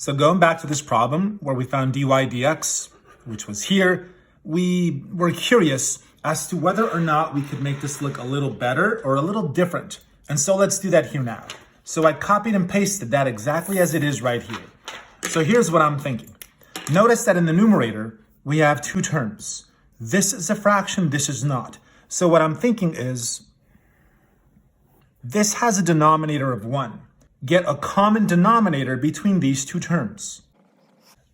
So going back to this problem where we found dy dx, which was here, we were curious as to whether or not we could make this look a little better or a little different. And so let's do that here now. So I copied and pasted that exactly as it is right here. So here's what I'm thinking. Notice that in the numerator, we have two terms. This is a fraction, this is not. So what I'm thinking is, this has a denominator of 1. Get a common denominator between these two terms.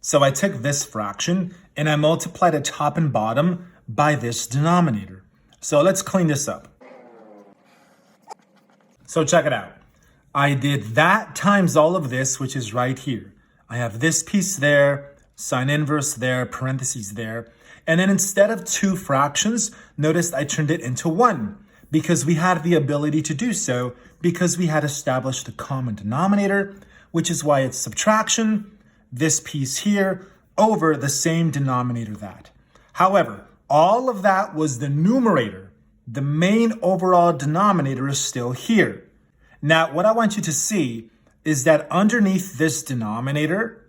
So I took this fraction and I multiplied the top and bottom by this denominator. So let's clean this up. So check it out. I did that times all of this, which is right here. I have this piece there, sine inverse there, parentheses there. And then instead of two fractions, notice I turned it into 1 because we had the ability to do so because we had established a common denominator, which is why it's subtraction, this piece here, over the same denominator that. However, all of that was the numerator. The main overall denominator is still here. Now, what I want you to see is that underneath this denominator,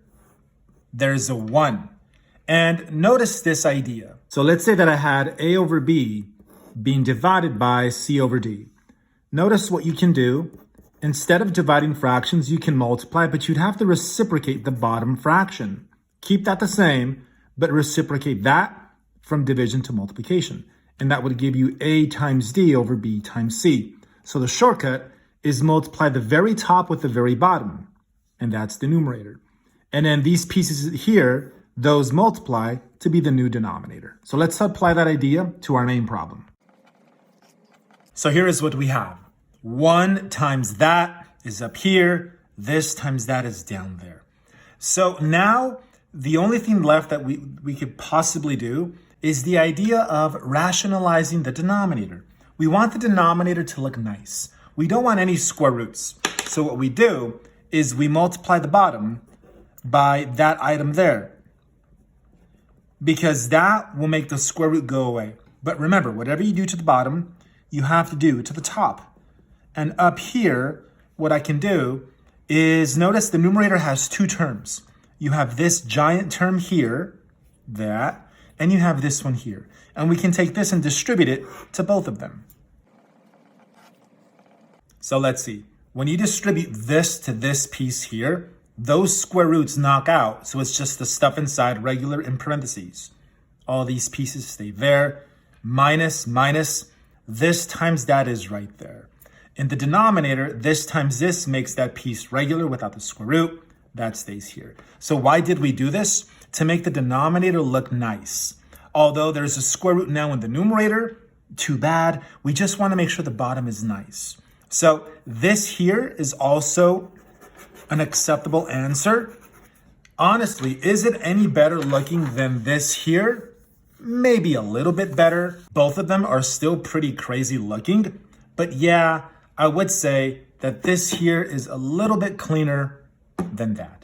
there's a 1. And notice this idea. So let's say that I had a over b being divided by c over d. Notice what you can do. Instead of dividing fractions, you can multiply, but you'd have to reciprocate the bottom fraction. Keep that the same, but reciprocate that from division to multiplication. And that would give you a times d over b times c. So the shortcut is multiply the very top with the very bottom. And that's the numerator. And then these pieces here, those multiply to be the new denominator. So let's apply that idea to our main problem. So here is what we have. 1 times that is up here. This times that is down there. So now the only thing left that we could possibly do is the idea of rationalizing the denominator. We want the denominator to look nice. We don't want any square roots. So what we do is we multiply the bottom by that item there, because that will make the square root go away. But remember, whatever you do to the bottom, you have to do to the top. And up here, what I can do is notice the numerator has two terms. You have this giant term here, that, and you have this one here. And we can take this and distribute it to both of them. So let's see. When you distribute this to this piece here, those square roots knock out. So it's just the stuff inside regular in parentheses. All these pieces stay there. Minus, minus. This times that is right there. In the denominator, this times this makes that piece regular without the square root. That stays here. So why did we do this? To make the denominator look nice. Although there's a square root now in the numerator, too bad. We just want to make sure the bottom is nice. So this here is also an acceptable answer. Honestly, is it any better looking than this here? Maybe a little bit better. Both of them are still pretty crazy looking. But yeah, I would say that this here is a little bit cleaner than that.